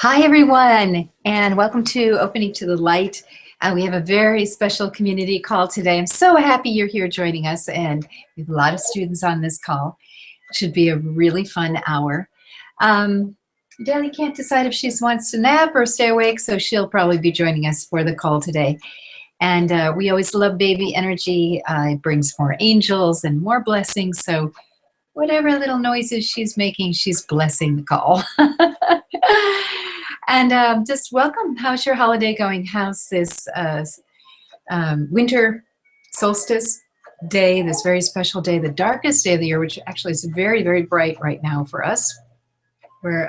Hi, everyone, and welcome to Opening to the Light. We have a very special community call today. I'm so happy you're here joining us, and we have a lot of students on this call. It should be a really fun hour. Deli can't decide if she wants to nap or stay awake, so she'll probably be joining us for the call today. And we always love baby energy. It brings more angels and more blessings, so whatever little noises she's making, she's blessing the call. And just welcome. How's your holiday going? How's this winter solstice day, this very special day, the darkest day of the year, which actually is very, very bright right now for us. We're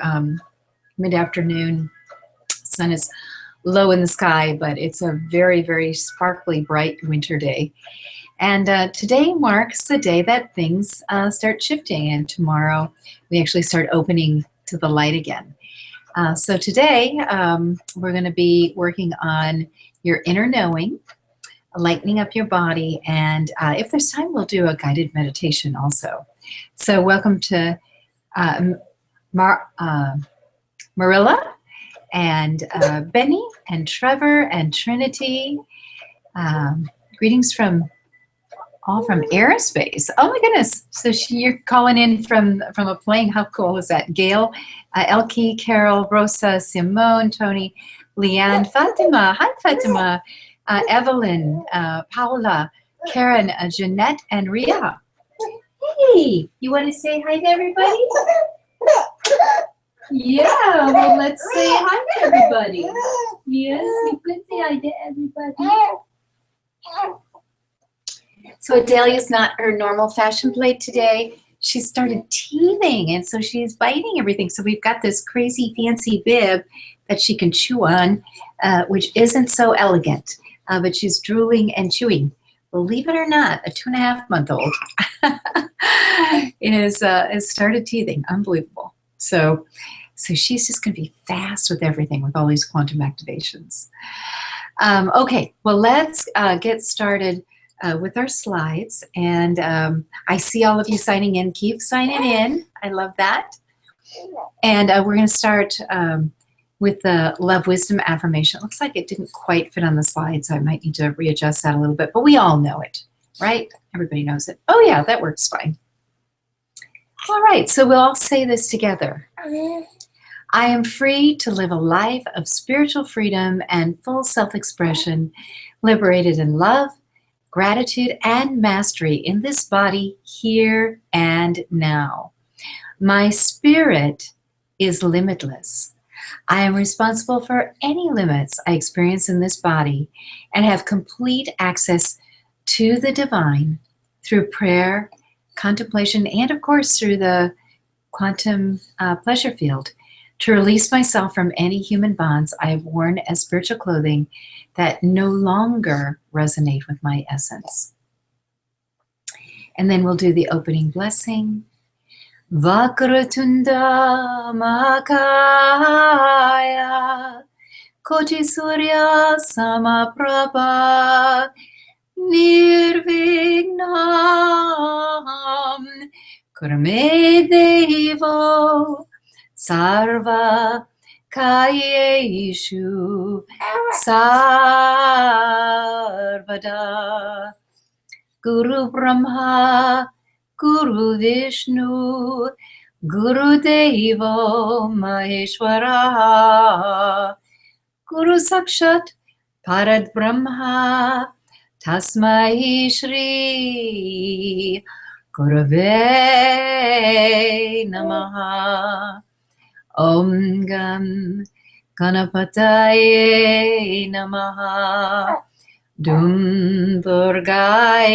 mid-afternoon, sun is low in the sky, but it's a very, very sparkly, bright winter day. And today marks the day that things start shifting, and tomorrow we actually start opening to the light again. So today we're going to be working on your inner knowing, lightening up your body, and if there's time, we'll do a guided meditation also. So welcome to Marilla and Benny and Trevor and Trinity. Greetings from aerospace. Oh my goodness. So you're calling in from a plane. How cool is that? Gail, Elke, Carol, Rosa, Simone, Tony, Leanne, Fatima. Hi, Fatima. Evelyn, Paula, Karen, Jeanette, and Ria. Hey, you want to say hi to everybody? Yeah, well, let's say hi to everybody. Yes, you could say hi to everybody. So Adelia's not her normal fashion plate today. She started teething, and so she's biting everything. So we've got this crazy fancy bib that she can chew on, which isn't so elegant, but she's drooling and chewing. Believe it or not, a 2.5-month-old is started teething. Unbelievable. So she's just going to be fast with everything with all these quantum activations. Okay, well, let's get started with our slides, and I see all of you signing in. Keep signing in. I love that. And we're going to start with the love wisdom affirmation. It looks like it didn't quite fit on the slide, so I might need to readjust that a little bit, but we all know it, right? Everybody knows it. Oh yeah, that works fine. All right, so we'll all say this together. I am free to live a life of spiritual freedom and full self-expression, liberated in love, gratitude, and mastery in this body here and now. My spirit is limitless. I am responsible for any limits I experience in this body and have complete access to the divine through prayer, contemplation, and of course through the quantum pleasure field to release myself from any human bonds I have worn as spiritual clothing that no longer resonate with my essence. And then we'll do the opening blessing. Vakratunda Makaya Koti Surya Samaprabha Nirvignam Kurme Devo Sarva Kayeshu Sarvada Guru Brahma Guru Vishnu Guru Devo Maheshwara Guru Sakshat Parad Brahma Tasmai Shri Gurave Namaha. Om Gam Ganapataye Namaha. Dum Durgaye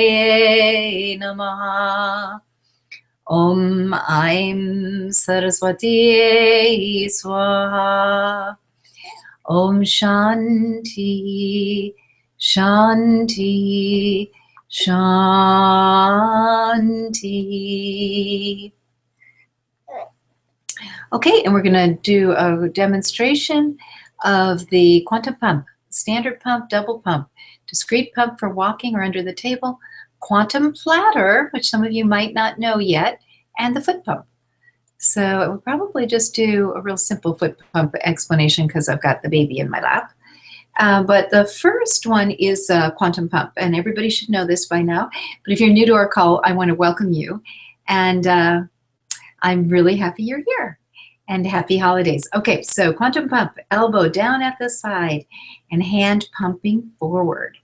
Namaha. Om Aim Saraswatiye Swaha. Om Shanti, Shanti, Shanti. Okay, and we're going to do a demonstration of the quantum pump, standard pump, double pump, discrete pump for walking or under the table, quantum platter, which some of you might not know yet, and the foot pump. So we'll probably just do a real simple foot pump explanation because I've got the baby in my lap. But the first one is a quantum pump, and everybody should know this by now. But if you're new to our call, I want to welcome you, and I'm really happy you're here, and happy holidays. Okay, so quantum pump, elbow down at the side, and hand pumping forward.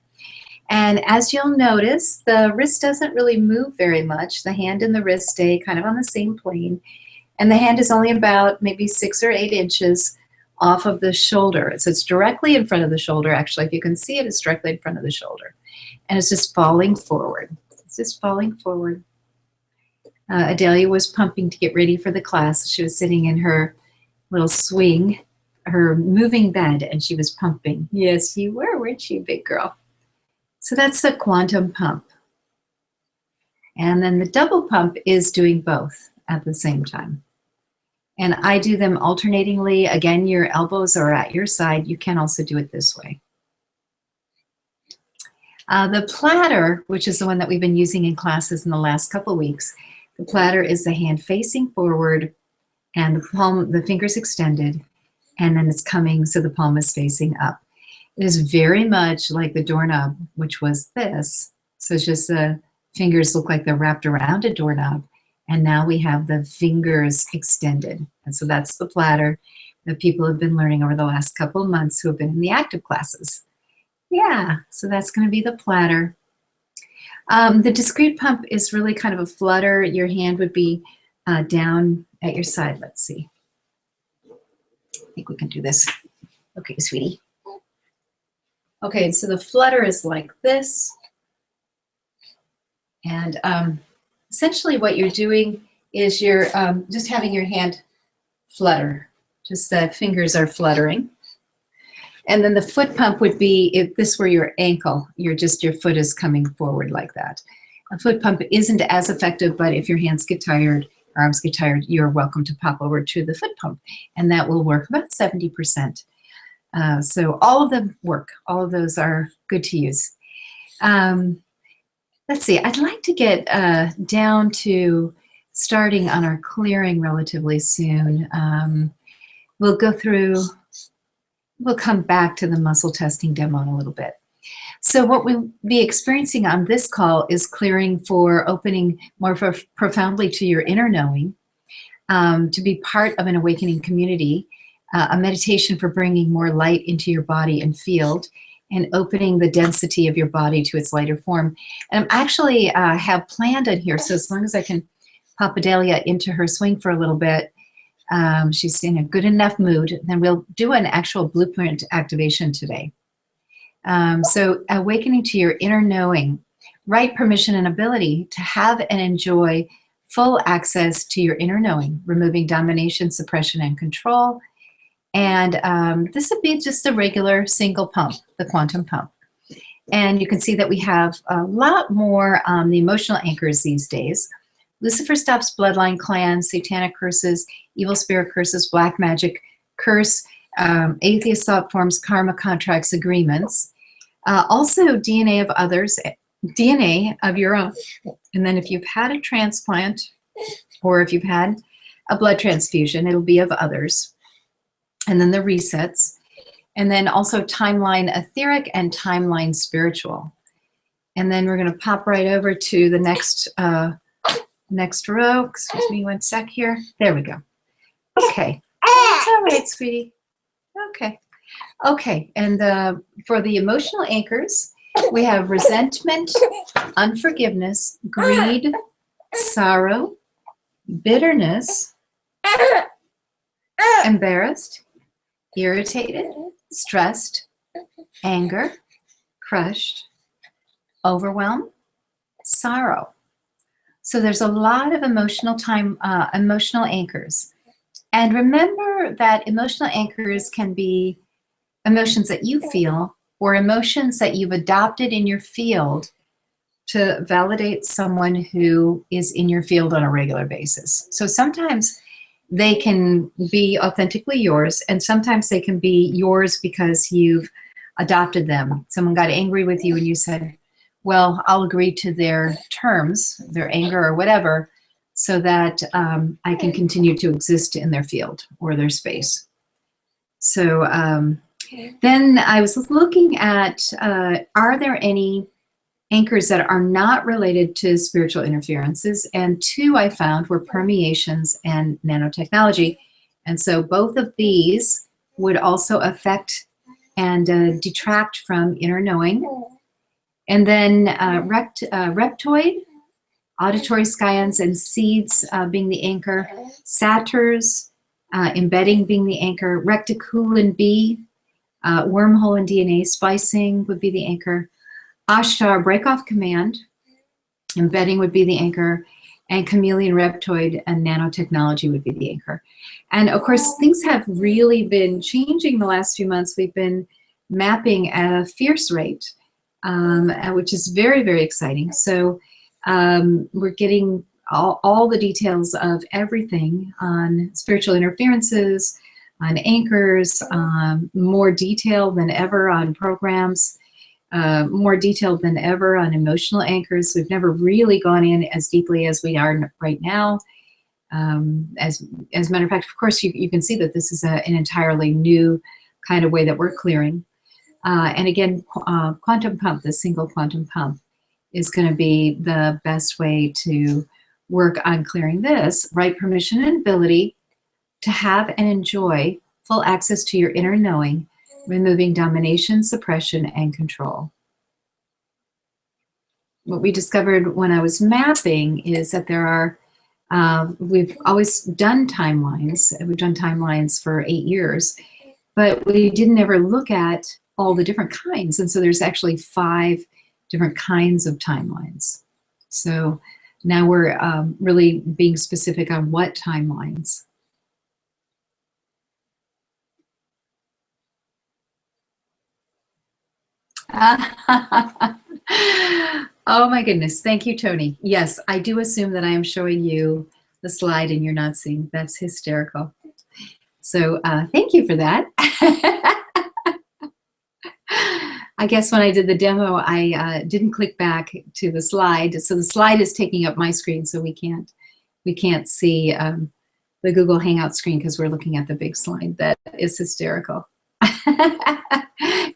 And as you'll notice, the wrist doesn't really move very much. The hand and the wrist stay kind of on the same plane, and the hand is only about maybe 6 or 8 inches off of the shoulder. So it's directly in front of the shoulder, actually. If you can see it, it's directly in front of the shoulder. And it's just falling forward. It's just falling forward. Adelia was pumping to get ready for the class. She was sitting in her little swing, her moving bed, and she was pumping. Yes, you were, weren't you, big girl? So that's the quantum pump. And then the double pump is doing both at the same time. And I do them alternatingly. Again, your elbows are at your side. You can also do it this way. The platter, which is the one that we've been using in classes in the last couple of weeks, the platter is the hand facing forward and the palm, the fingers extended, and then it's coming so the palm is facing up. It is very much like the doorknob, which was this. So it's just the fingers look like they're wrapped around a doorknob. And now we have the fingers extended. And so that's the platter that people have been learning over the last couple of months who have been in the active classes. Yeah, so that's going to be the platter. The discrete pump is really kind of a flutter. Your hand would be down at your side. Let's see. I think we can do this. Okay, sweetie. Okay, so the flutter is like this. And essentially what you're doing is you're just having your hand flutter. Just the fingers are fluttering. And then the foot pump would be, if this were your ankle, your foot is coming forward like that. A foot pump isn't as effective, but if your hands get tired, arms get tired, you're welcome to pop over to the foot pump. And that will work about 70%. So all of them work. All of those are good to use. Let's see, I'd like to get down to starting on our clearing relatively soon. We'll go through, we'll come back to the muscle testing demo in a little bit. So what we'll be experiencing on this call is clearing for opening more profoundly to your inner knowing, to be part of an awakening community, a meditation for bringing more light into your body and field, and opening the density of your body to its lighter form. And I'm actually have planned on here, so as long as I can pop Adelia into her swing for a little bit, she's in a good enough mood, then we'll do an actual blueprint activation today. So awakening to your inner knowing, right permission and ability to have and enjoy full access to your inner knowing, removing domination, suppression, and control. And this would be just a regular single pump, the quantum pump. And you can see that we have a lot more on the emotional anchors these days. Lucifer stops bloodline clans, satanic curses, evil spirit curses, black magic curse, atheist thought forms, karma contracts, agreements. Also DNA of others, DNA of your own. And then if you've had a transplant or if you've had a blood transfusion, it'll be of others. And then the resets. And then also timeline etheric and timeline spiritual. And then we're going to pop right over to the next row. Excuse me one sec here. There we go. Okay. It's all right, sweetie. Okay. Okay. And for the emotional anchors, we have resentment, unforgiveness, greed, sorrow, bitterness, embarrassed, irritated, stressed, anger, crushed, overwhelm, sorrow. So there's a lot of emotional anchors. And remember that emotional anchors can be emotions that you feel or emotions that you've adopted in your field to validate someone who is in your field on a regular basis. So sometimes they can be authentically yours, and sometimes they can be yours because you've adopted them. Someone got angry with you and you said, well, I'll agree to their terms, their anger or whatever, so that I can continue to exist in their field or their space. So then I was looking at, are there any anchors that are not related to spiritual interferences? And two I found were permeations and nanotechnology. And so both of these would also affect and detract from inner knowing. And then reptoid, auditory scions and seeds being the anchor, satyrs, embedding being the anchor, reticulin B, wormhole and DNA splicing would be the anchor, Ashtar, break-off command, embedding would be the anchor, and chameleon reptoid and nanotechnology would be the anchor. And of course, things have really been changing the last few months. We've been mapping at a fierce rate, which is very, very exciting. So we're getting all the details of everything on spiritual interferences, on anchors, more detail than ever on programs, more detailed than ever on emotional anchors. We've never really gone in as deeply as we are right now. As a matter of fact, of course, you can see that this is an entirely new kind of way that we're clearing. And again, quantum pump, the single quantum pump, is going to be the best way to work on clearing this. Right permission and ability to have and enjoy full access to your inner knowing, removing domination, suppression, and control. What we discovered when I was mapping is that there are, we've always done timelines. We've done timelines for 8 years, but we didn't ever look at all the different kinds. And so there's actually 5 different kinds of timelines. So now we're really being specific on what timelines. Oh my goodness. Thank you, Tony. Yes, I do assume that I am showing you the slide and you're not seeing. That's hysterical. So thank you for that. I guess when I did the demo, I didn't click back to the slide. So the slide is taking up my screen, so we can't see the Google Hangout screen because we're looking at the big slide. That is hysterical.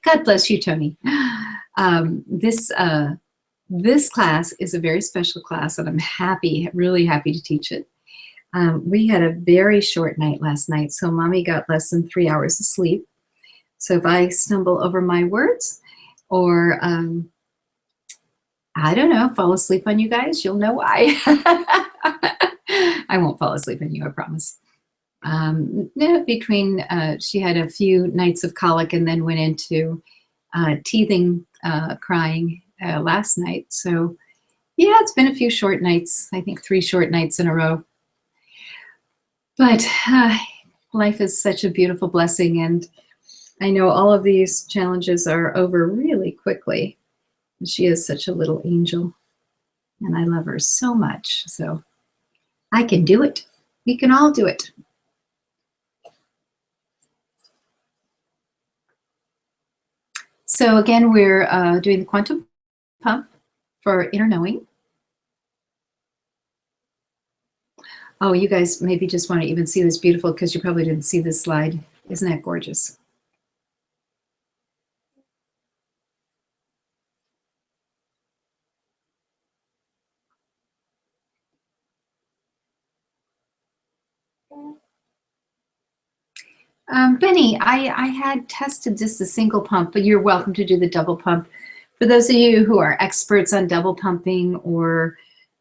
God bless you, Tony. This class is a very special class, and I'm happy, really happy to teach it. We had a very short night last night, so Mommy got less than 3 hours of sleep. So if I stumble over my words or, I don't know, fall asleep on you guys, you'll know why. I won't fall asleep on you, I promise. Between, she had a few nights of colic and then went into teething, crying last night. So yeah, it's been a few short nights, I think 3 short nights in a row. But life is such a beautiful blessing, and I know all of these challenges are over really quickly. She is such a little angel, and I love her so much. So I can do it. We can all do it. So again, we're doing the quantum pump for inner knowing. Oh, you guys maybe just want to even see this beautiful because you probably didn't see this slide. Isn't that gorgeous? Benny, I had tested just the single pump, but you're welcome to do the double pump. For those of you who are experts on double pumping or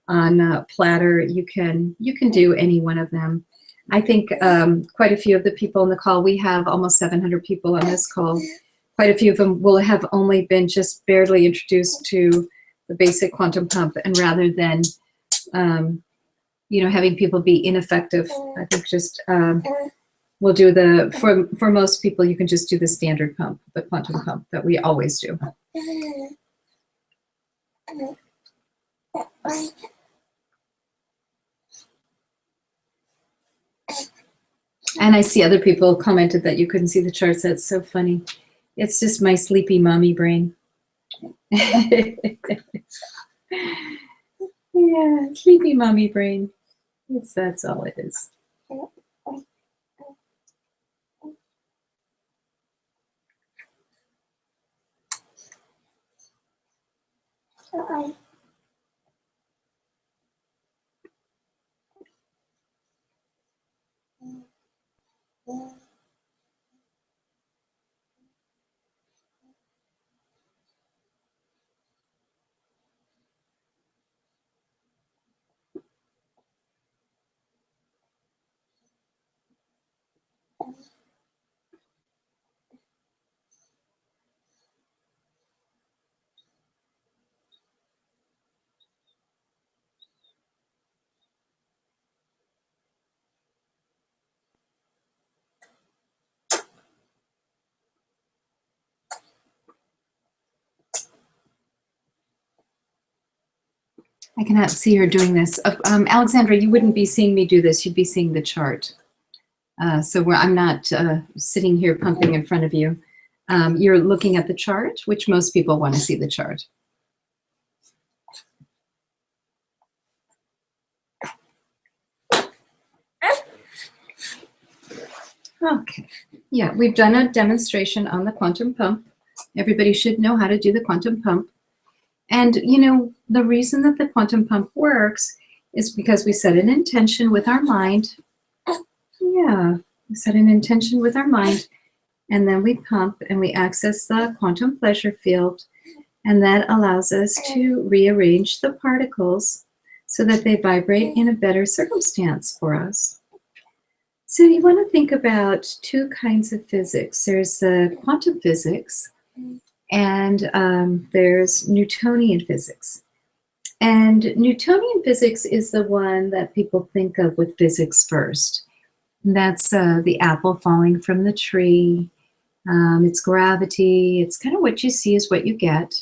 on platter, you can do any one of them. I think quite a few of the people on the call, we have almost 700 people on this call. Quite a few of them will have only been just barely introduced to the basic quantum pump, and rather than you know, having people be ineffective, I think just we'll do the, for most people, you can just do the standard pump, the quantum pump that we always do. And I see other people commented that you couldn't see the charts. That's so funny. It's just my sleepy mommy brain. Yeah, sleepy mommy brain. That's all it is. I cannot see her doing this. Alexandra, you wouldn't be seeing me do this. You'd be seeing the chart. I'm not sitting here pumping in front of you. You're looking at the chart, which most people want to see the chart. Okay. Yeah, we've done a demonstration on the quantum pump. Everybody should know how to do the quantum pump. And, you know, the reason that the quantum pump works is because we set an intention with our mind. Yeah, we set an intention with our mind, and then we pump and we access the quantum pleasure field, and that allows us to rearrange the particles so that they vibrate in a better circumstance for us. So you want to think about two kinds of physics. There's the quantum physics, and there's Newtonian physics. And Newtonian physics is the one that people think of with physics first. And that's the apple falling from the tree. It's gravity. It's kind of what you see is what you get.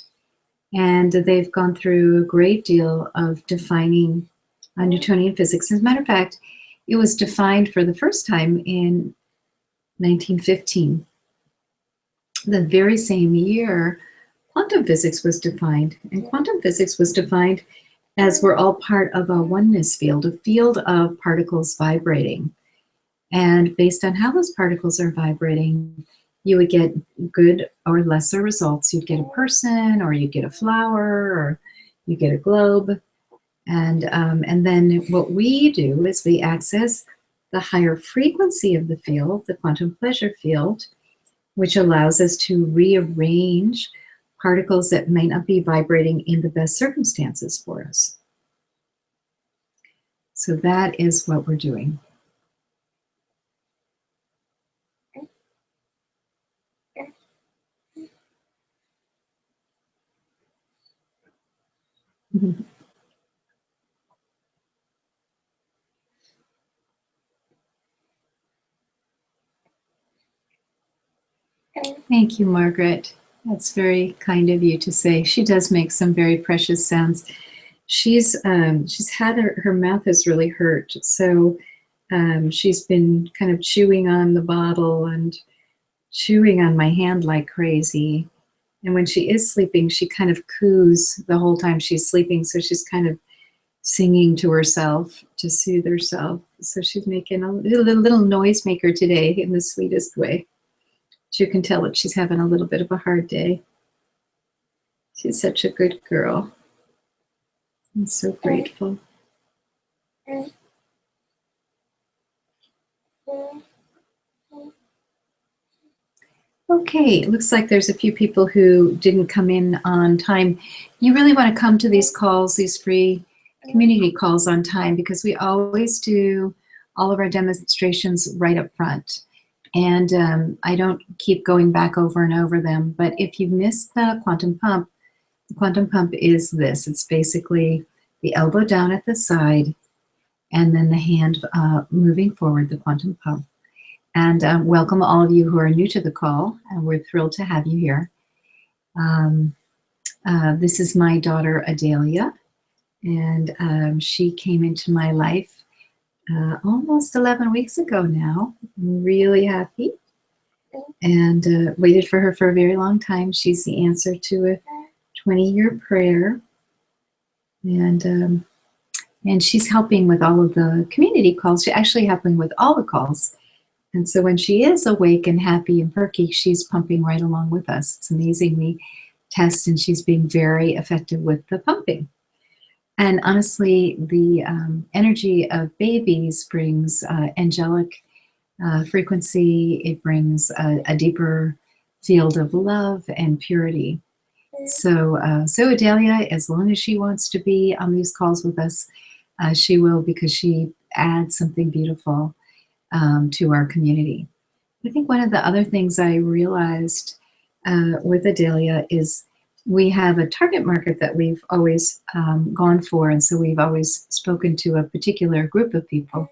And they've gone through a great deal of defining Newtonian physics. As a matter of fact, it was defined for the first time in 1915. The very same year, quantum physics was defined. And quantum physics was defined as we're all part of a oneness field, a field of particles vibrating. And based on how those particles are vibrating, you would get good or lesser results. You'd get a person, or you'd get a flower, or you get a globe. And then what we do is we access the higher frequency of the field, the quantum pleasure field, which allows us to rearrange particles that may not be vibrating in the best circumstances for us. So that is what we're doing. Thank you, Margaret. That's very kind of you to say. She does make some very precious sounds. She's had her mouth is really hurt, so she's been kind of chewing on the bottle and chewing on my hand like crazy. And when she is sleeping, she kind of coos the whole time she's sleeping, so she's kind of singing to herself to soothe herself. So she's making a little noisemaker today in the sweetest way. You can tell that she's having a little bit of a hard day. She's such a good girl. I'm so grateful. Okay, it looks like there's a few people who didn't come in on time. You really want to come to these calls, these free community calls on time, because we always do all of our demonstrations right up front. And I don't keep going back over and over them. But if you missed the quantum pump is this. It's basically the elbow down at the side and then the hand moving forward, the quantum pump. And welcome all of you who are new to the call. And we're thrilled to have you here. This is my daughter, Adelia. And she came into my life almost 11 weeks ago now. I'm really happy, and waited for her for a very long time. She's the answer to a 20-year prayer, and And she's helping with all of the community calls. She's actually helping with all the calls. And so when she is awake and happy and perky, she's pumping right along with us. It's amazing. We test, and she's being very effective with the pumping. And honestly, the energy of babies brings angelic frequency. It brings a deeper field of love and purity. So Adelia, as long as she wants to be on these calls with us, she will, because she adds something beautiful to our community. I think one of the other things I realized with Adelia is we have a target market that we've always gone for, and so we've always spoken to a particular group of people.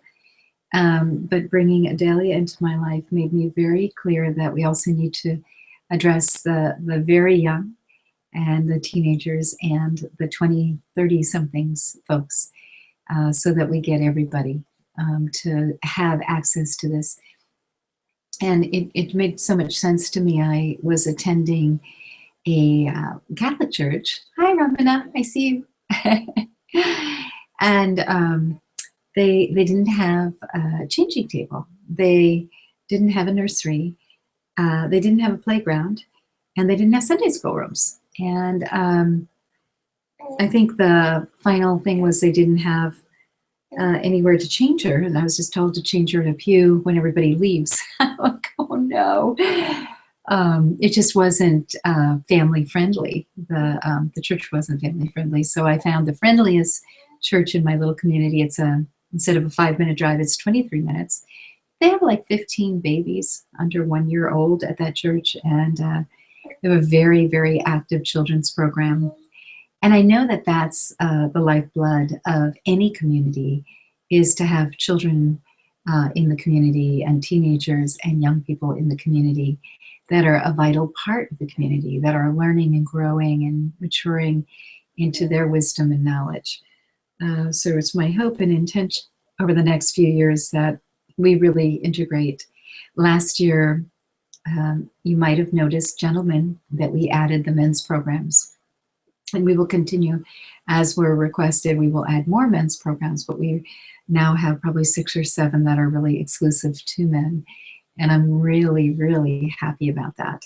But bringing Adelia into my life made me very clear that we also need to address the very young and the teenagers and the 20, 30-somethings folks, so that we get everybody to have access to this. And it made so much sense to me. I was attending a Catholic church. Hi, Ramana, I see you. And they didn't have a changing table. They didn't have a nursery. They didn't have a playground, and they didn't have Sunday school rooms. And I think the final thing was they didn't have anywhere to change her, and I was just told to change her in a pew when everybody leaves. I'm like, oh no. It just wasn't family friendly. The church wasn't family friendly, so I found the friendliest church in my little community. It's instead of a 5-minute drive, it's 23 minutes. They have like 15 babies under 1 year old at that church, and they have a very, very active children's program. And I know that that's the lifeblood of any community, is to have children in the community, and teenagers and young people in the community that are a vital part of the community, that are learning and growing and maturing into their wisdom and knowledge. So it's my hope and intention over the next few years that we really integrate. Last year, you might have noticed, gentlemen, that we added the men's programs. And we will continue as we're requested. We will add more men's programs, but we now have probably 6 or 7 that are really exclusive to men. And I'm really, really happy about that.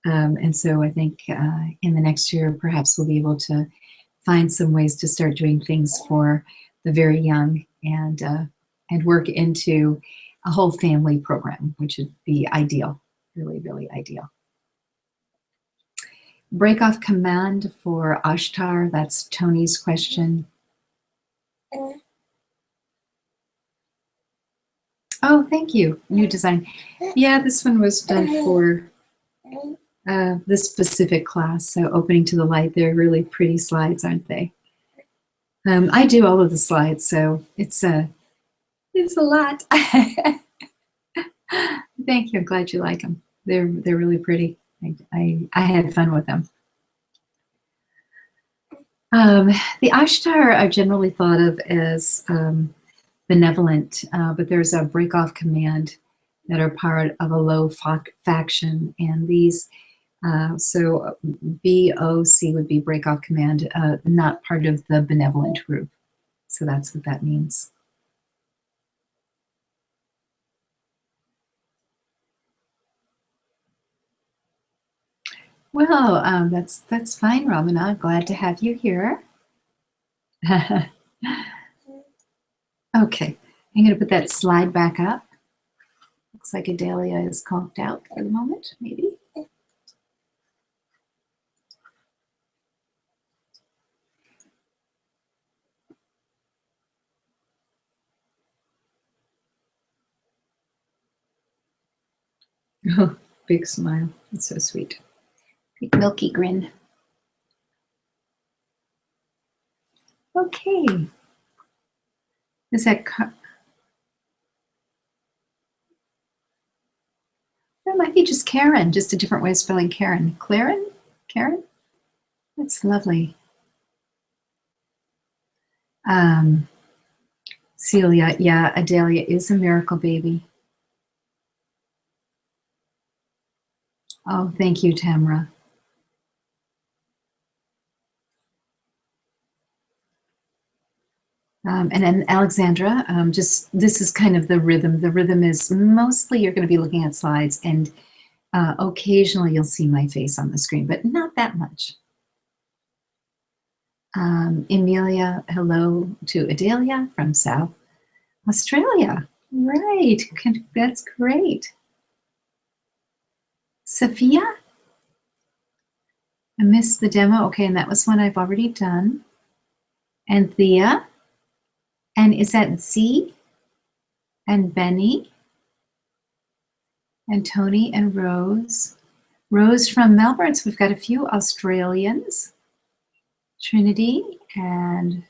And so I think in the next year, perhaps we'll be able to find some ways to start doing things for the very young, and work into a whole family program, which would be ideal, really, really ideal. Break off command for Ashtar, that's Tony's question. Oh, thank you. New design. Yeah, this one was done for this specific class. So opening to the light, they're really pretty slides, aren't they? I do all of the slides, so it's a lot. Thank you. I'm glad you like them. They're really pretty. I had fun with them. The Ashtar are generally thought of as benevolent, but there's a break-off command that are part of a low faction, and these, so BOC would be break-off command, not part of the benevolent group. So that's what that means. Well, that's fine, Ramana. Glad to have you here. Okay, I'm going to put that slide back up. Looks like Adelia is conked out for the moment, maybe. Oh, big smile. It's so sweet. Big milky grin. Okay. Is that... That might be just Karen, just a different way of spelling Karen. Claren? Karen? That's lovely. Celia, yeah, Adelia is a miracle baby. Oh, thank you, Tamra. And then Alexandra, this is kind of the rhythm. The rhythm is mostly you're going to be looking at slides, and occasionally you'll see my face on the screen, but not that much. Emilia, hello to Adelia from South Australia. Right, that's great. Sophia, I missed the demo. Okay, and that was one I've already done. And Thea, and is that Z? And Benny, and Tony, and Rose. Rose from Melbourne, so we've got a few Australians. Trinity and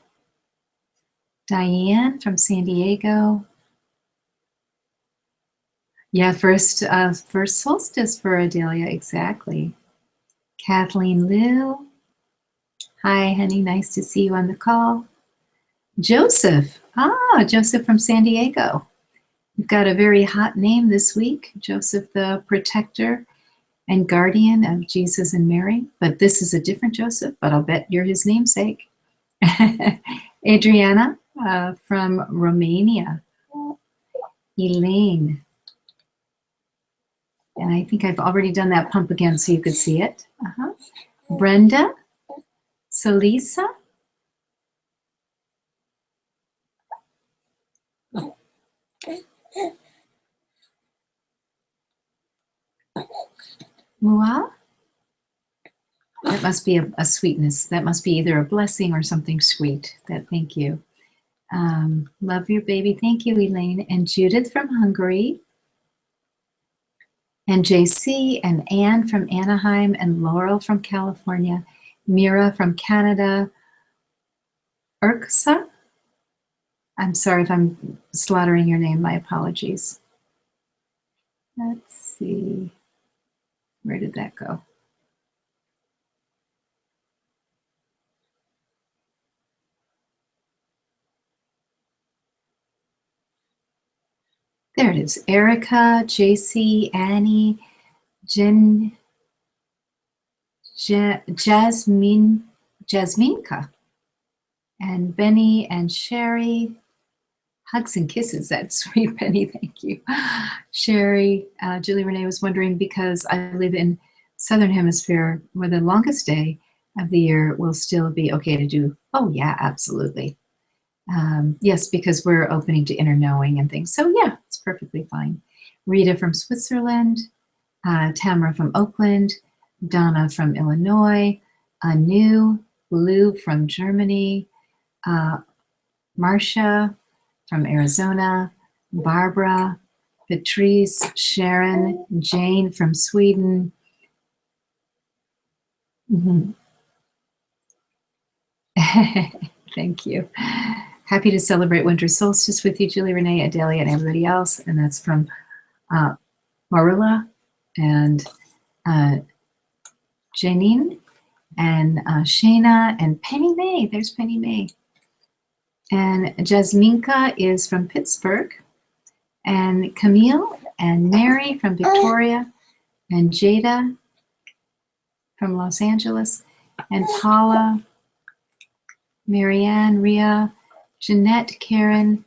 Diane from San Diego. Yeah, first solstice for Adelia, exactly. Kathleen Liu. Hi, honey, nice to see you on the call. Joseph, Joseph from San Diego. We've got a very hot name this week, Joseph the protector and guardian of Jesus and Mary, but this is a different Joseph, but I'll bet you're his namesake. Adriana from Romania. Elaine. And I think I've already done that pump again so you could see it. Brenda, Salisa. Mua. That must be a sweetness. That must be either a blessing or something sweet. Thank you. Love your baby. Thank you, Elaine. And Judith from Hungary. And JC and Anne from Anaheim and Laurel from California. Mira from Canada. Urksa. I'm sorry if I'm slaughtering your name. My apologies. Let's see. Where did that go? There it is. Erica, JC, Annie, Jen, Jasminka, and Benny and Sherry. Hugs and kisses, that's sweet, Benny, thank you. Sherry, Julie Renee was wondering, because I live in Southern Hemisphere where the longest day of the year will still be okay to do. Oh yeah, absolutely. Yes, because we're opening to inner knowing and things. So yeah, it's perfectly fine. Rita from Switzerland, Tamara from Oakland, Donna from Illinois, Anu, Lou from Germany, Marcia from Arizona, Barbara, Patrice, Sharon, Jane from Sweden. Thank you. Happy to celebrate winter solstice with you, Julie Renee, Adelia, and everybody else. And that's from Marilla and Janine and Shayna and Penny May. There's Penny May. And Jasminka is from Pittsburgh. And Camille and Mary from Victoria. And Jada from Los Angeles. And Paula, Marianne, Ria, Jeanette, Karen,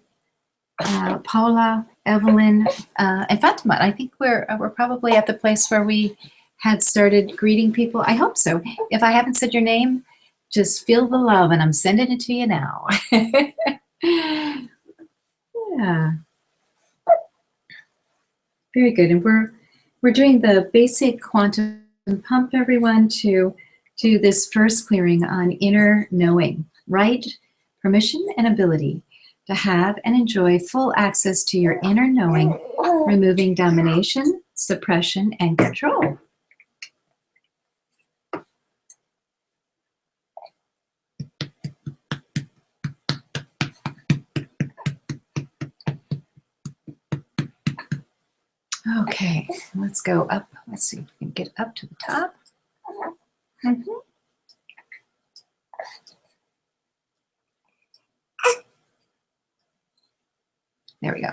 Paula, Evelyn, and Fatima. I think we're probably at the place where we had started greeting people. I hope so. If I haven't said your name, just feel the love, and I'm sending it to you now. Yeah. Very good. And we're doing the basic quantum pump, everyone, to do this first clearing on inner knowing, right? Permission and ability to have and enjoy full access to your inner knowing, removing domination, suppression, and control. Okay, let's go up. Let's see if we can get up to the top. There we go.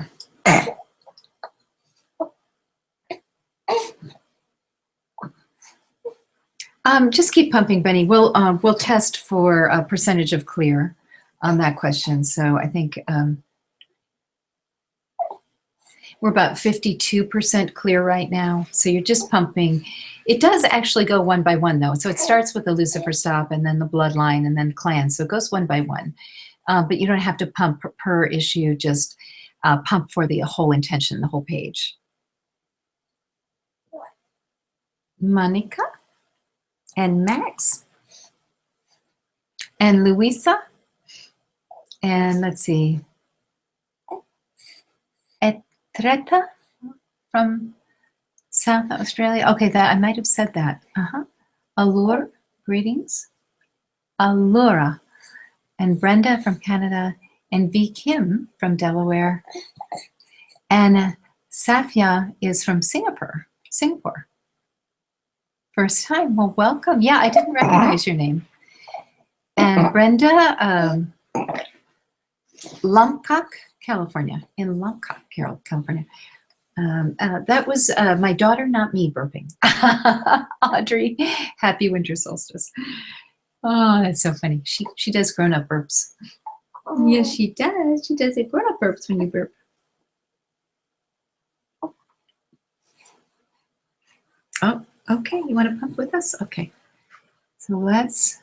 Just keep pumping, Benny. We'll test for a percentage of clear. on that question. So I think we're about 52% clear right now. So you're just pumping. It does actually go one by one, though. So it starts with the Lucifer stop and then the bloodline and then clan. So it goes one by one. But you don't have to pump per issue, just pump for the whole intention, the whole page. Monica and Max and Luisa. And let's see, Treta from South Australia. Okay, that I might have said that. Allure, greetings. Allura. And Brenda from Canada. And V. Kim from Delaware. And Safia is from Singapore. First time. Well, welcome. Yeah, I didn't recognize your name. And Brenda, Lomcock, California. In Lomcock, California. That was my daughter, not me, burping. Audrey, happy winter solstice. Oh, that's so funny. She does grown-up burps. Yes, she does. She does a grown-up burps when you burp. Oh, okay. You want to pump with us? Okay. So let's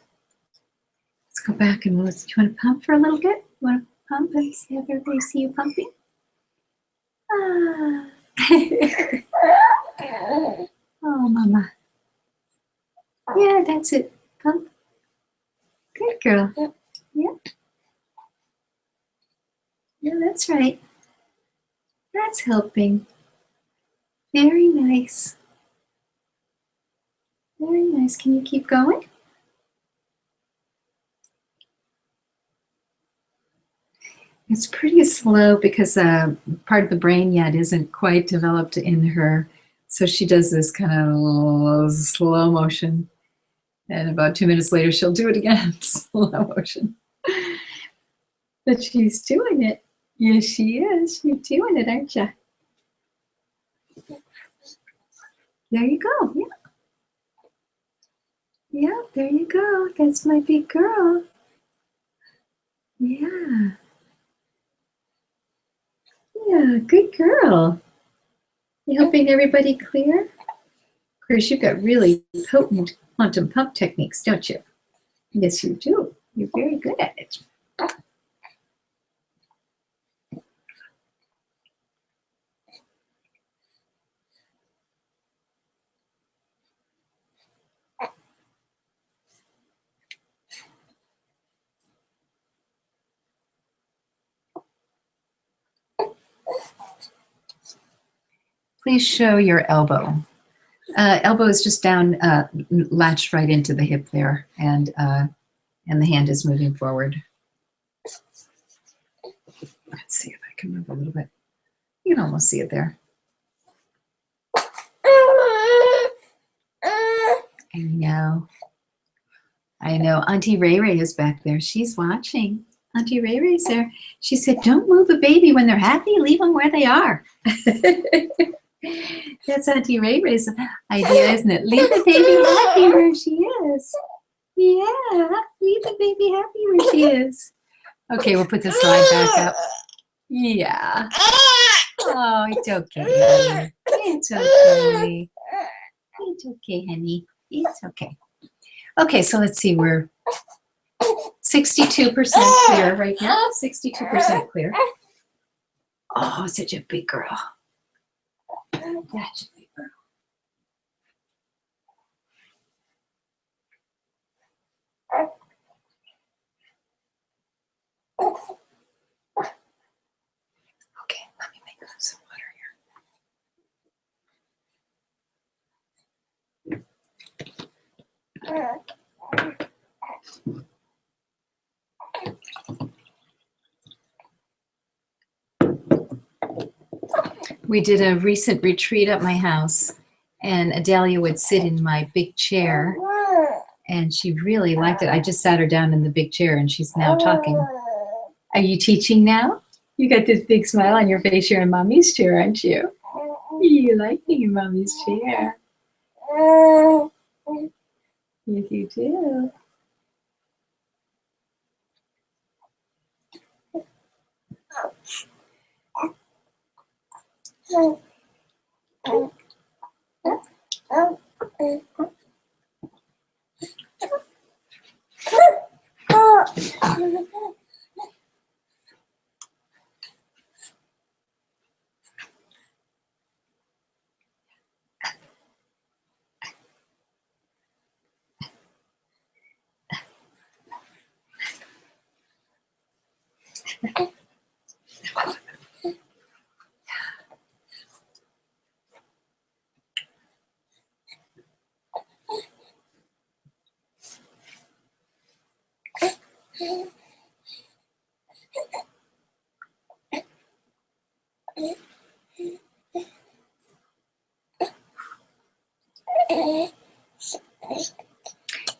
go back and you want to pump for a little bit? You want to pump and have everybody see you pumping? Ah. Oh, mama. Yeah, that's it. Pump. Good girl. Yeah. Yeah, that's right. That's helping. Very nice. Very nice. Can you keep going? It's pretty slow because part of the brain yet isn't quite developed in her. So she does this kind of slow motion. And about 2 minutes later, she'll do it again, slow motion. But she's doing it. Yes, she is. You're doing it, aren't you? There you go. Yeah. Yeah, there you go. That's my big girl. Yeah. Yeah, good girl. You helping everybody clear? Of course, you've got really potent quantum pump techniques, don't you? Yes, you do. You're very good at it. Please show your elbow. Elbow is just down, latched right into the hip there, and the hand is moving forward. Let's see if I can move a little bit. You can almost see it there. I know. Auntie Ray Ray is back there. She's watching. Auntie Ray Ray's there. She said, don't move a baby when they're happy. Leave them where they are. That's Auntie Ray Ray's idea, isn't it? Leave the baby happy where she is. Yeah, leave the baby happy where she is. Okay, we'll put the slide back up. Yeah. Oh, it's okay, honey. It's okay. It's okay, honey. It's okay. Okay, so let's see. We're 62% clear right now. 62% clear. Oh, such a big girl. Such a big girl. Okay, let me make some water here. We did a recent retreat at my house, and Adelia would sit in my big chair, and she really liked it. I just sat her down in the big chair, and she's now talking. Are you teaching now? You got this big smile on your face. You're in Mommy's chair, aren't you? You like being in Mommy's chair. Yes, you do.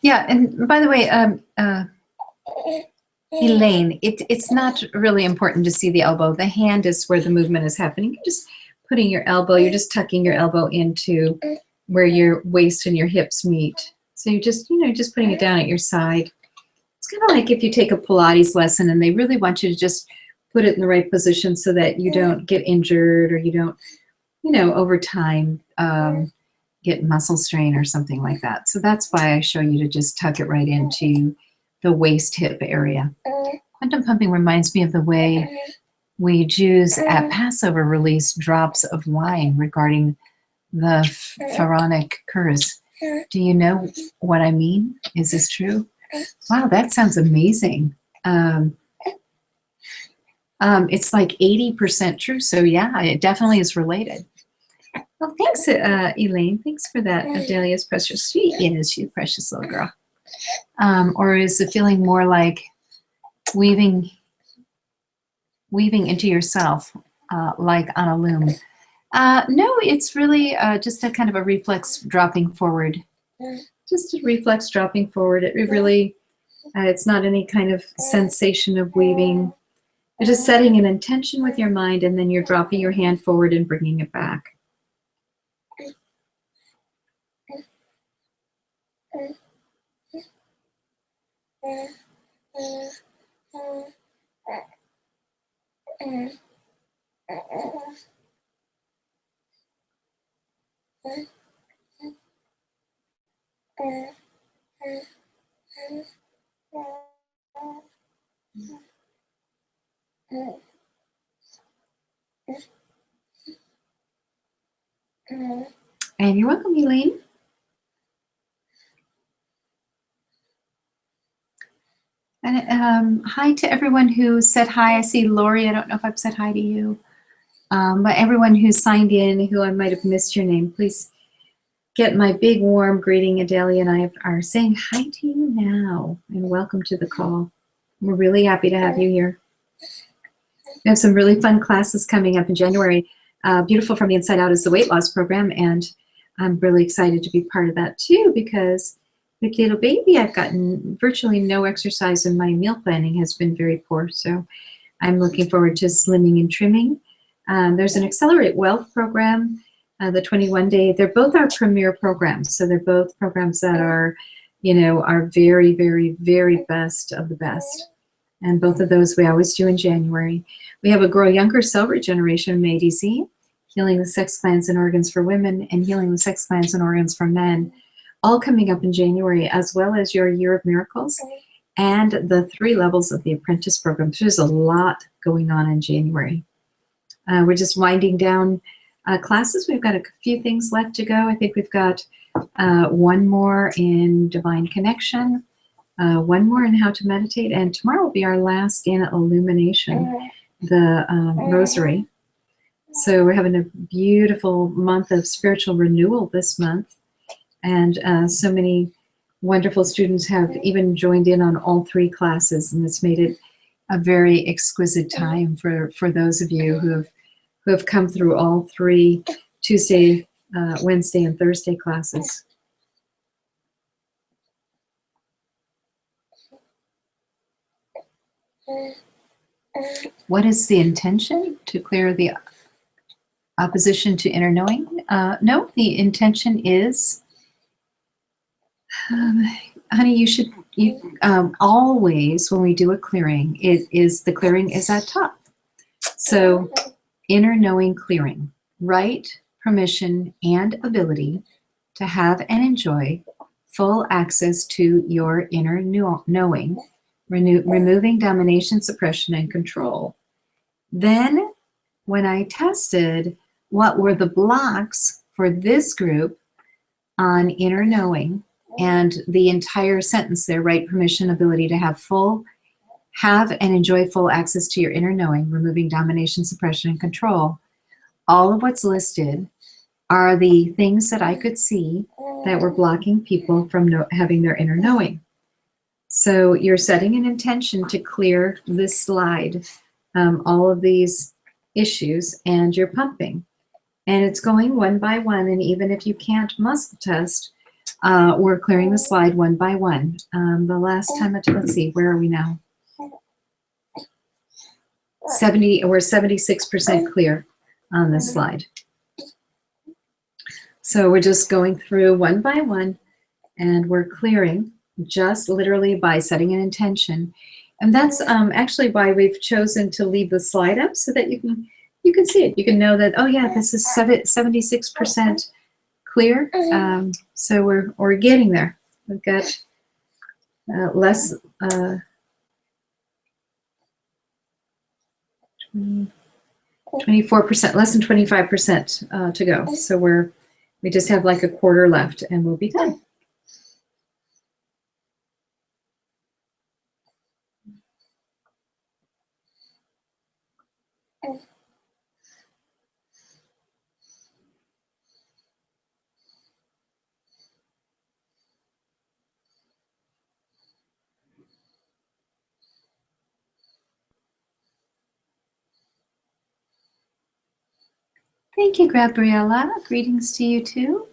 Yeah, and by the way, Elaine, it's not really important to see the elbow. The hand is where the movement is happening. You're just putting your elbow, you're just tucking your elbow into where your waist and your hips meet. So you're just, just putting it down at your side. It's kind of like if you take a Pilates lesson and they really want you to just put it in the right position so that you don't get injured or you don't, over time get muscle strain or something like that. So that's why I show you to just tuck it right into the waist hip area. Quantum pumping reminds me of the way we Jews at Passover release drops of wine regarding the pharaonic curse. Do you know what I mean? Is this true? Wow, that sounds amazing. It's like 80% true. So yeah, it definitely is related. Well, thanks, Elaine. Thanks for that. Adelia's precious. She is. She's a precious little girl. Or is it feeling more like weaving into yourself, like on a loom? No, it's really just a kind of a reflex dropping forward. Just a reflex dropping forward. It really, it's not any kind of sensation of weaving. You're just setting an intention with your mind, and then you're dropping your hand forward and bringing it back. And you're welcome, Elaine. And hi to everyone who said hi. I see Lori. I don't know if I've said hi to you. But everyone who signed in, who I might have missed your name, please get my big warm greeting. Adelia and I are saying hi to you now, and welcome to the call. We're really happy to have you here. We have some really fun classes coming up in January. Beautiful from the Inside Out is the weight loss program, and I'm really excited to be part of that too, because with little baby, I've gotten virtually no exercise, and my meal planning has been very poor. So I'm looking forward to slimming and trimming. There's an Accelerate Wealth program, the 21-day. They're both our premier programs. So they're both programs that are, are very, very, very best of the best. And both of those we always do in January. We have a Grow Younger Cell Regeneration ADZ, Healing the Sex Glands and Organs for Women, and Healing the Sex Glands and Organs for Men, all coming up in January, as well as your Year of Miracles and the 3 levels of the Apprentice program. So there's a lot going on in January. We're just winding down classes. We've got a few things left to go. I think we've got one more in Divine Connection, one more in How to Meditate, and tomorrow will be our last in Illumination, the Rosary. So we're having a beautiful month of spiritual renewal this month, and so many wonderful students have even joined in on all 3 classes, and it's made it a very exquisite time for those of you who have come through all 3 Tuesday, Wednesday, and Thursday classes. What is the intention? To clear the opposition to inner knowing? No, the intention is, honey, you always, when we do a clearing, the clearing is at top. So inner knowing clearing. right, permission, and ability to have and enjoy full access to your inner knowing, removing domination, suppression, and control. Then, when I tested what were the blocks for this group on inner knowing, and the entire sentence there, right, permission, ability to have and enjoy full access to your inner knowing, removing domination, suppression, and control, all of what's listed are the things that I could see that were blocking people from having their inner knowing. So you're setting an intention to clear this slide, all of these issues, and you're pumping. And it's going one by one, and even if you can't muscle test, we're clearing the slide one by one. The last time, let's see, where are we now? We're 76% clear on this slide. So we're just going through one by one, and we're clearing just literally by setting an intention. And that's actually why we've chosen to leave the slide up, so that you can see it. You can know that, oh yeah, this is 76% clear. So we're getting there. We've got less 24%, less than 25% to go. So we just have like a quarter left, and we'll be done. Thank you, Gabriella. Greetings to you too.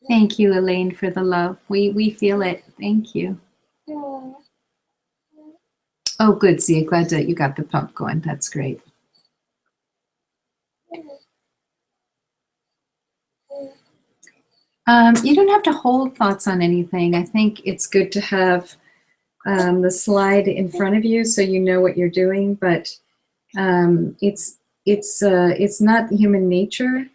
Thank you, Elaine, for the love. We feel it. Thank you. Oh, good, Zia. Glad that you got the pump going. That's great. You don't have to hold thoughts on anything. I think it's good to have the slide in front of you so you know what you're doing, but it's not human nature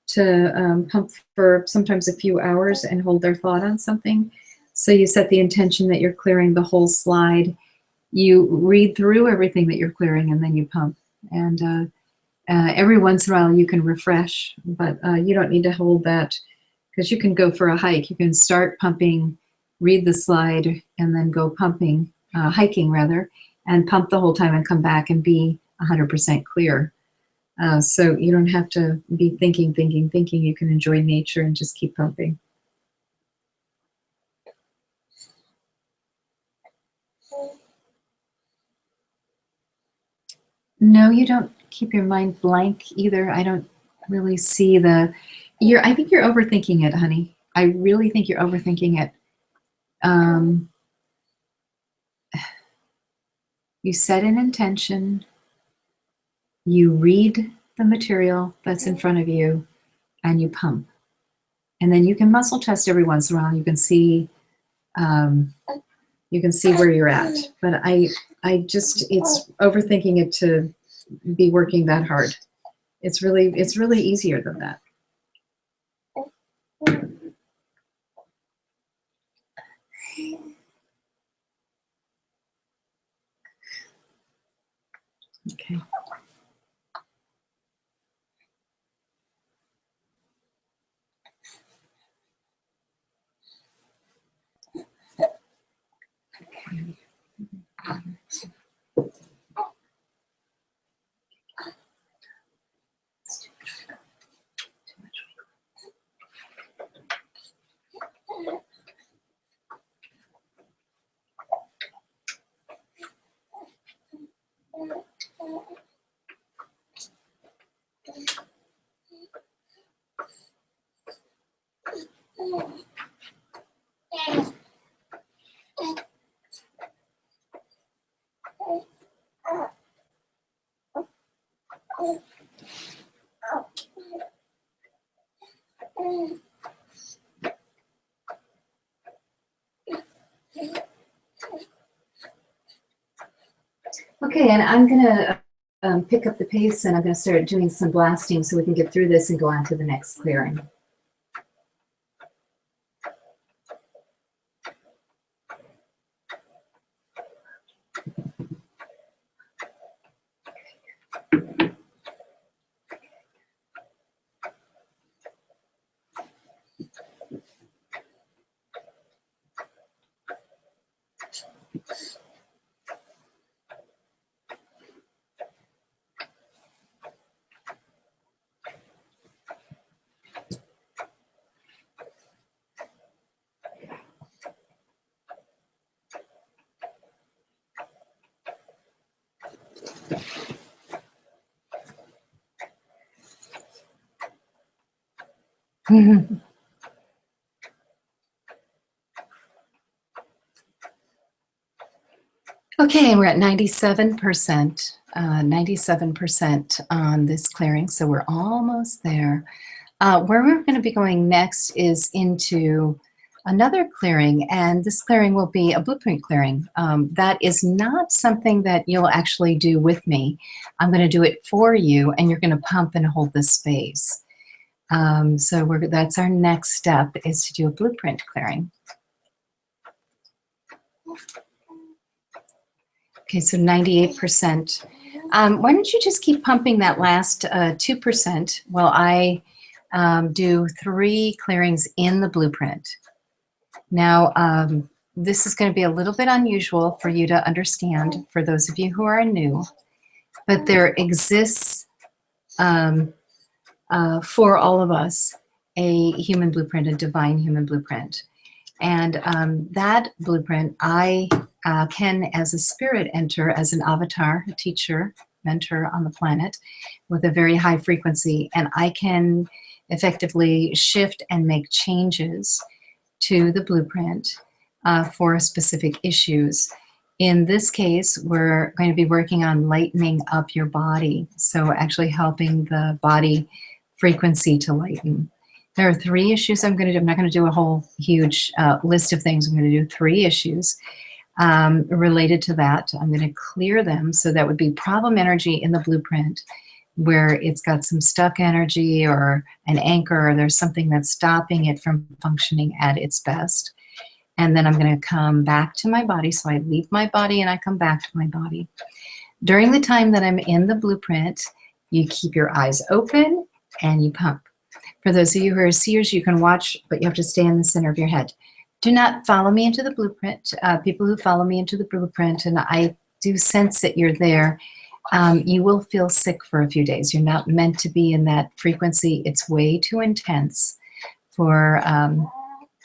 to pump for sometimes a few hours and hold their thought on something. So you set the intention that you're clearing the whole slide. You read through everything that you're clearing, and then you pump. And every once in a while you can refresh, but you don't need to hold that, because you can go for a hike. You can start pumping, read the slide, and then go pumping, hiking rather, and pump the whole time and come back and be 100% clear. So you don't have to be thinking. You can enjoy nature and just keep pumping. No, you don't keep your mind blank either. I don't really see I think you're overthinking it, honey. I really think you're overthinking it. You set an intention, you read the material that's in front of you, and you pump. And then you can muscle test every once in a while. You can see where you're at. But it's overthinking it to be working that hard. It's really easier than that. Okay. Okay, and I'm gonna pick up the pace, and I'm going to start doing some blasting so we can get through this and go on to the next clearing. Okay, we're at 97%, 97% on this clearing, so we're almost there. Where we're going to be going next is into another clearing, and this clearing will be a blueprint clearing. That is not something that you'll actually do with me. I'm going to do it for you, and you're going to pump and hold the space. So that's our next step, is to do a blueprint clearing. Okay, so 98%. Why don't you just keep pumping that last 2% while I do 3 clearings in the blueprint. Now, this is going to be a little bit unusual for you to understand, for those of you who are new, but there exists for all of us a human blueprint, a divine human blueprint. And that blueprint, I can, as a spirit, enter as an avatar, a teacher, mentor on the planet with a very high frequency, and I can effectively shift and make changes to the blueprint for specific issues. In this case, we're going to be working on lightening up your body, so actually helping the body frequency to lighten. There are 3 issues I'm going to do. I'm not going to do a whole huge list of things. I'm going to do 3 issues related to that. I'm going to clear them. So that would be problem energy in the blueprint, where it's got some stuck energy or an anchor, or there's something that's stopping it from functioning at its best. And then I'm going to come back to my body. So I leave my body and I come back to my body. During the time that I'm in the blueprint, you keep your eyes open and you pump. For those of you who are seers, you can watch, but you have to stay in the center of your head. Do not follow me into the blueprint. People who follow me into the blueprint, and I do sense that you're there, you will feel sick for a few days. You're not meant to be in that frequency. It's way too intense for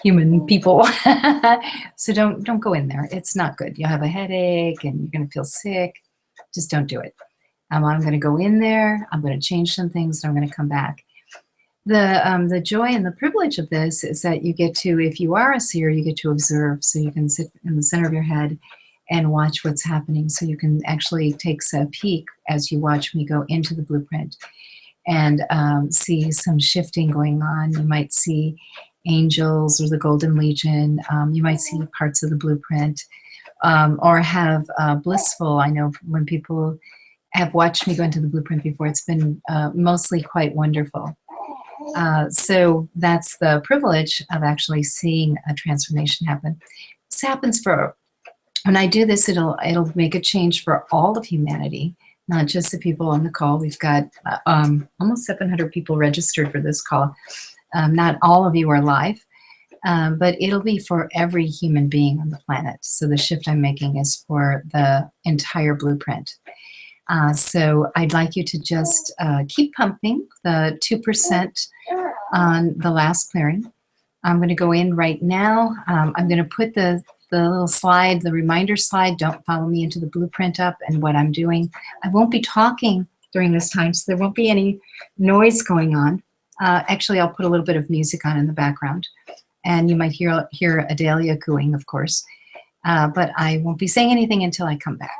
human people. So don't go in there. It's not good. You'll have a headache and you're going to feel sick. Just don't do it. I'm going to go in there. I'm going to change some things, and I'm going to come back. The joy and the privilege of this is that you get to, if you are a seer, you get to observe. So you can sit in the center of your head and watch what's happening. So you can actually take a peek as you watch me go into the blueprint and see some shifting going on. You might see angels or the Golden Legion. You might see parts of the blueprint or have blissful. I know when people have watched me go into the blueprint before, it's been mostly quite wonderful. So that's the privilege of actually seeing a transformation happen. This happens for, when I do this, it'll make a change for all of humanity, not just the people on the call. We've got almost 700 people registered for this call. Not all of you are live, but it'll be for every human being on the planet. So the shift I'm making is for the entire blueprint. So I'd like you to just keep pumping the 2% on the last clearing. I'm going to go in right now. I'm going to put the little slide, the reminder slide, don't follow me into the blueprint up and what I'm doing. I won't be talking during this time, so there won't be any noise going on. Actually, I'll put a little bit of music on in the background, and you might hear a dahlia cooing, of course, but I won't be saying anything until I come back.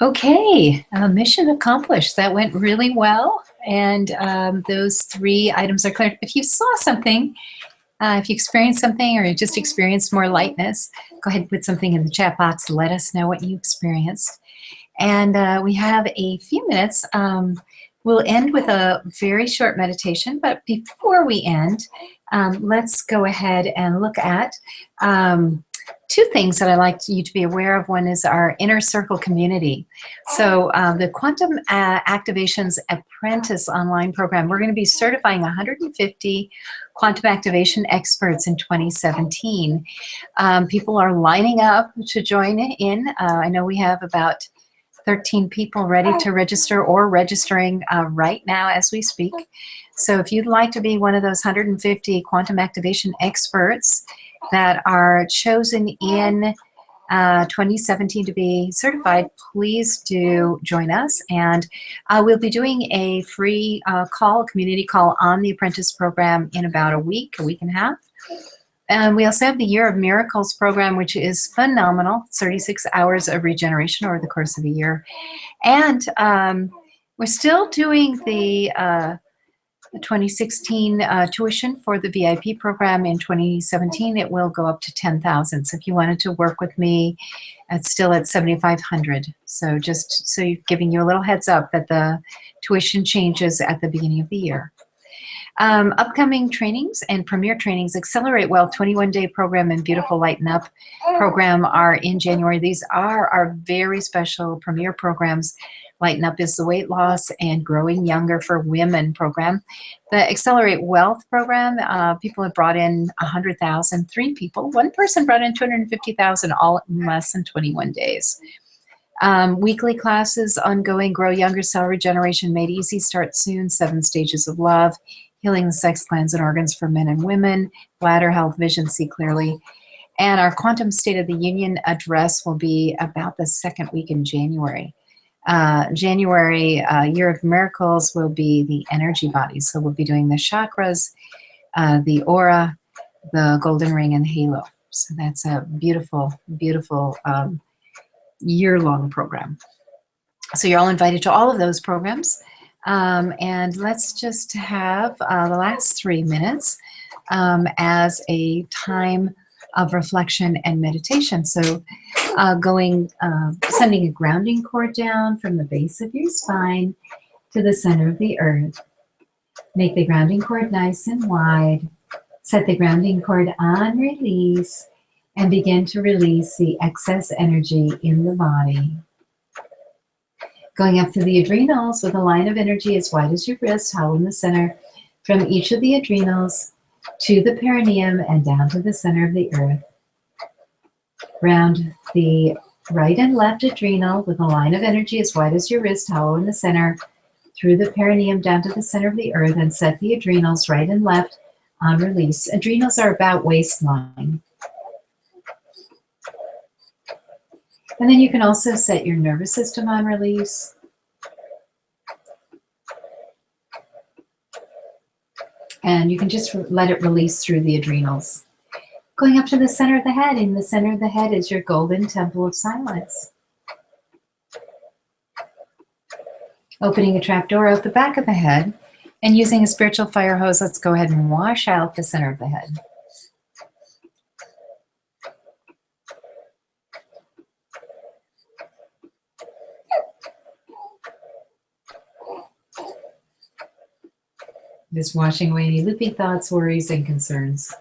Okay, mission accomplished. That went really well. And those 3 items are clear. If you saw something, if you experienced something or you just experienced more lightness, go ahead and put something in the chat box. Let us know what you experienced. And we have a few minutes. We'll end with a very short meditation, but before we end, let's go ahead and look at 2 things that I'd like you to be aware of. One is our Inner Circle community. So the Quantum Activations Apprentice online program, we're going to be certifying 150 quantum activation experts in 2017. People are lining up to join in. I know we have about 13 people ready to register or registering right now as we speak. So if you'd like to be one of those 150 quantum activation experts that are chosen in 2017 to be certified, please do join us. And we'll be doing a free community call on the apprentice program in about a week and a half. And we also have the Year of Miracles program, which is phenomenal. 36 hours of regeneration over the course of a year. And we're still doing the 2016 tuition for the VIP program. In 2017, it will go up to 10,000. So if you wanted to work with me, it's still at 7,500. So just so you're giving you a little heads up that the tuition changes at the beginning of the year. Upcoming trainings and premier trainings, Accelerate Wealth 21-day program and Beautiful Lighten Up program are in January. These are our very special premier programs. Lighten Up is the weight loss and growing younger for women program. The Accelerate Wealth program, people have brought in 100,000, 3 people. One person brought in 250,000, all in less than 21 days. Weekly classes ongoing, Grow Younger, Cell Regeneration Made Easy, Start Soon, 7 Stages of Love, Healing the Sex, Glands, and Organs for Men and Women, Bladder Health, Vision, See Clearly. And our Quantum State of the Union address will be about the second week in January. January, Year of Miracles, will be the energy bodies. So we'll be doing the chakras, the aura, the golden ring, and halo. So that's a beautiful, beautiful year-long program. So you're all invited to all of those programs. And let's just have the last 3 minutes as a time of reflection and meditation. So sending a grounding cord down from the base of your spine to the center of the earth. Make the grounding cord nice and wide. Set the grounding cord on release and begin to release the excess energy in the body. Going up through the adrenals with a line of energy as wide as your wrist, hollow in the center, from each of the adrenals to the perineum and down to the center of the earth. Round the right and left adrenal with a line of energy as wide as your wrist, hollow in the center, through the perineum down to the center of the earth, and set the adrenals right and left on release. Adrenals are about waistline. And then you can also set your nervous system on release. And you can just let it release through the adrenals. Going up to the center of the head. In the center of the head is your golden temple of silence. Opening a trap door out the back of the head and using a spiritual fire hose, let's go ahead and wash out the center of the head. Just washing away any loopy thoughts, worries, and concerns.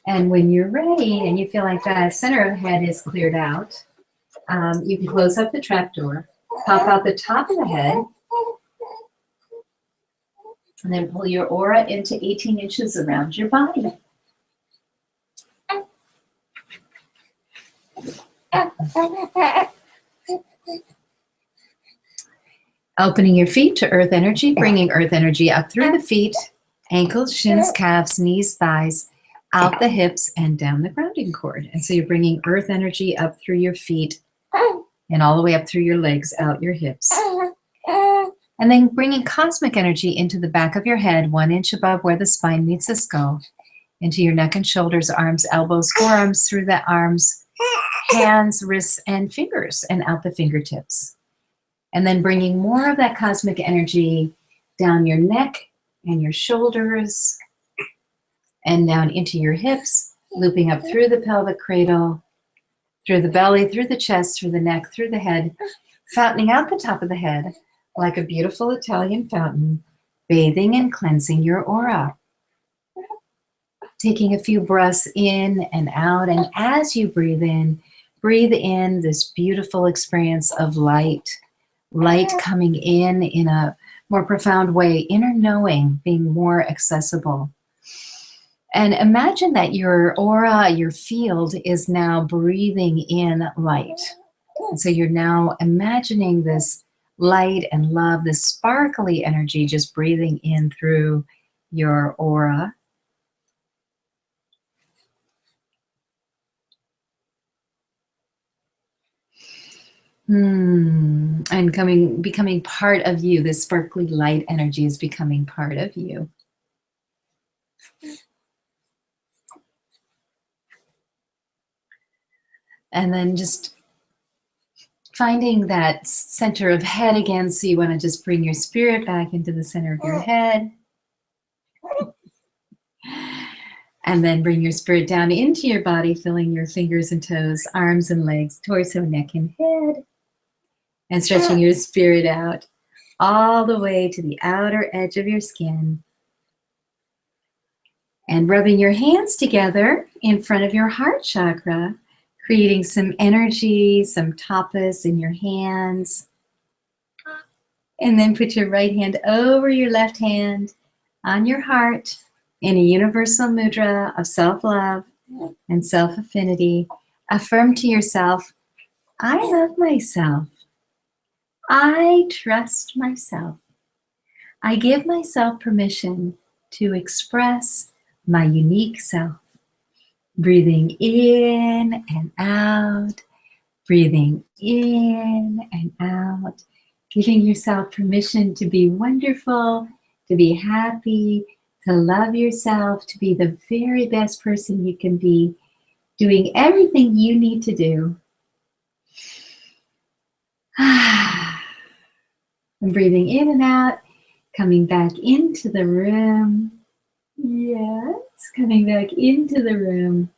And when you're ready and you feel like the center of the head is cleared out, you can close up the trap door, pop out the top of the head, and then pull your aura into 18 inches around your body. Opening your feet to earth energy, bringing earth energy up through the feet, ankles, shins, calves, knees, thighs, out the hips, and down the grounding cord. And so you're bringing earth energy up through your feet and all the way up through your legs, out your hips. And then bringing cosmic energy into the back of your head, 1 inch above where the spine meets the skull, into your neck and shoulders, arms, elbows, forearms, through the arms, hands, wrists, and fingers, and out the fingertips. And then bringing more of that cosmic energy down your neck and your shoulders and down into your hips, looping up through the pelvic cradle, through the belly, through the chest, through the neck, through the head, fountaining out the top of the head like a beautiful Italian fountain, bathing and cleansing your aura. Taking a few breaths in and out, and as you breathe in this beautiful experience of light coming in a more profound way, inner knowing being more accessible. And imagine that your aura, your field, is now breathing in light. And so you're now imagining this light and love, this sparkly energy just breathing in through your aura. And becoming part of you. This sparkly light energy is becoming part of you. And then just finding that center of head again. So you want to just bring your spirit back into the center of your head. And then bring your spirit down into your body, filling your fingers and toes, arms and legs, torso, neck, and head. And stretching your spirit out all the way to the outer edge of your skin. And rubbing your hands together in front of your heart chakra, creating some energy, some tapas in your hands. And then put your right hand over your left hand on your heart in a universal mudra of self-love and self-affinity. Affirm to yourself, I love myself. I trust myself. I give myself permission to express my unique self. Breathing in and out, breathing in and out, giving yourself permission to be wonderful, to be happy, to love yourself, to be the very best person you can be, doing everything you need to do. And breathing in and out, coming back into the room. Yes, coming back into the room.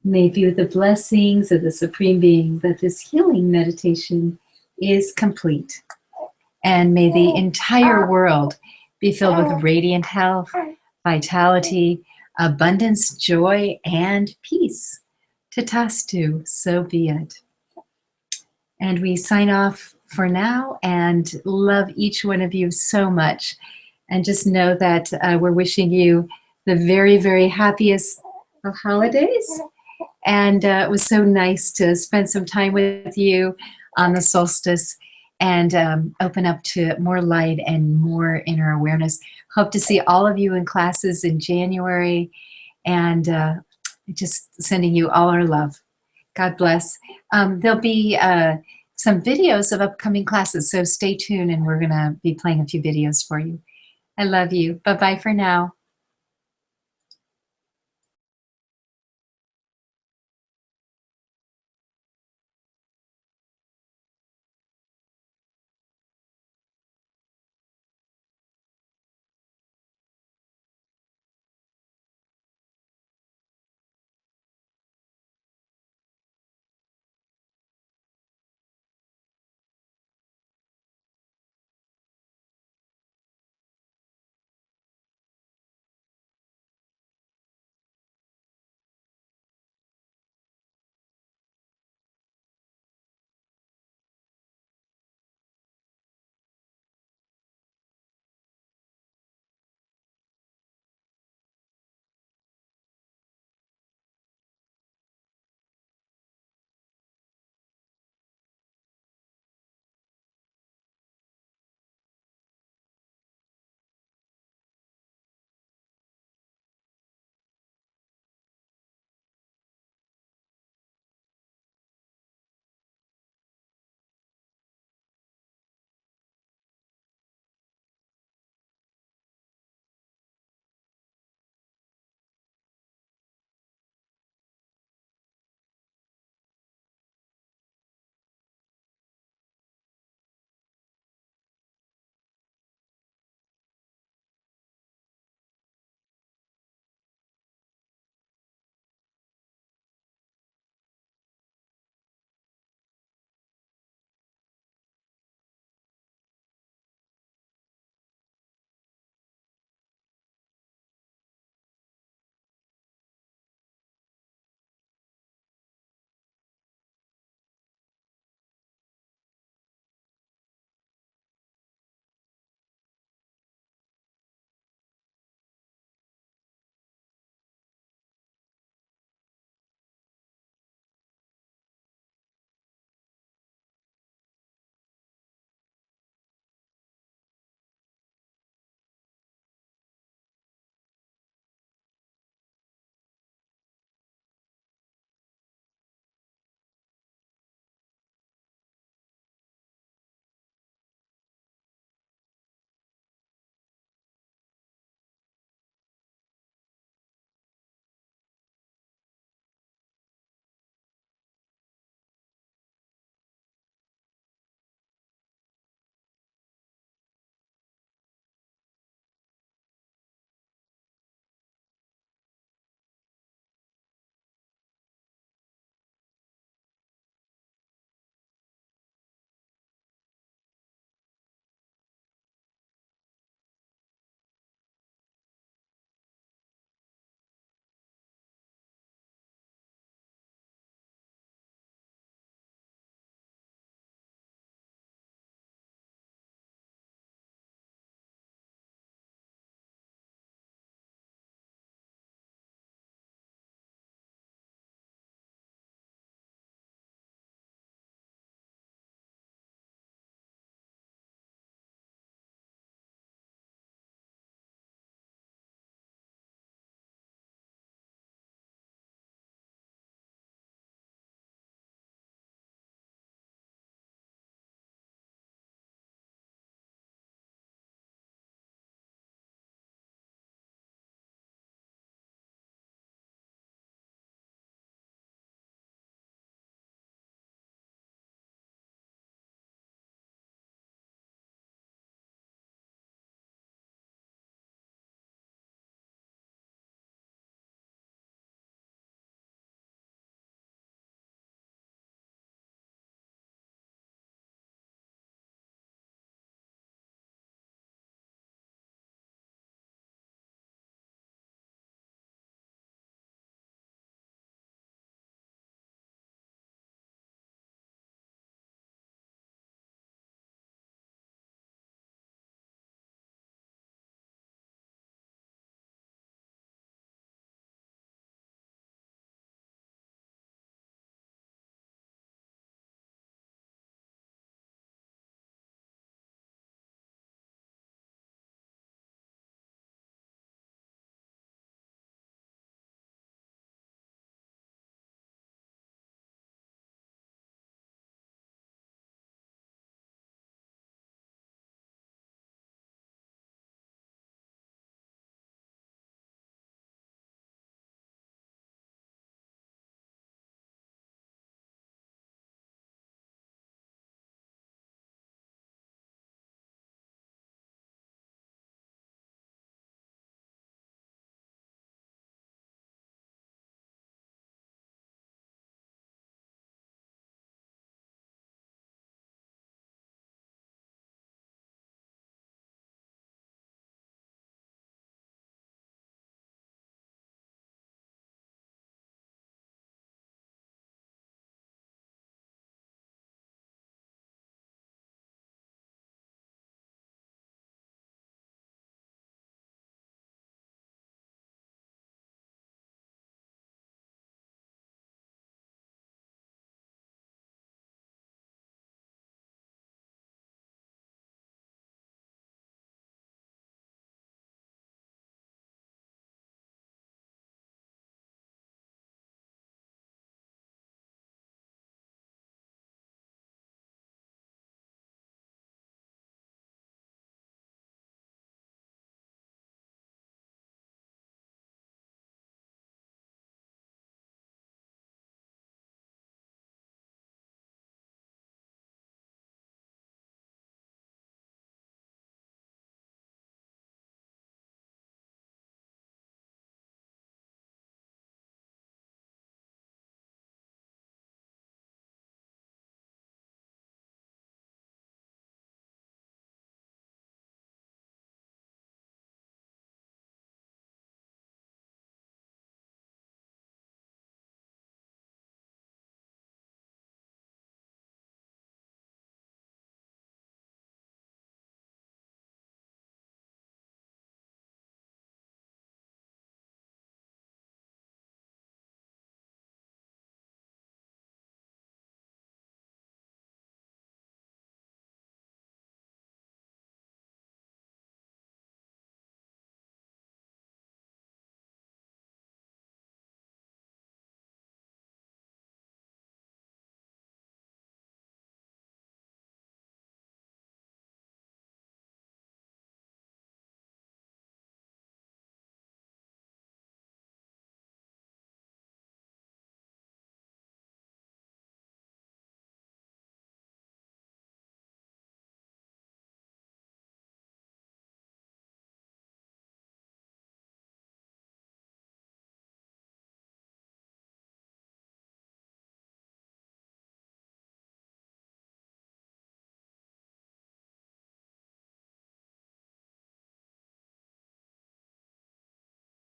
Maybe with the blessings of the Supreme Being that this healing meditation is complete. And may the entire world be filled with radiant health, vitality, abundance, joy, and peace. Tatastu, so be it. And we sign off for now and love each one of you so much. And just know that we're wishing you the very, very happiest of holidays. And it was so nice to spend some time with you on the solstice and open up to more light and more inner awareness. Hope to see all of you in classes in January, and just sending you all our love. God bless. There'll be some videos of upcoming classes, so stay tuned and we're gonna be playing a few videos for you. I love you. Bye-bye for now.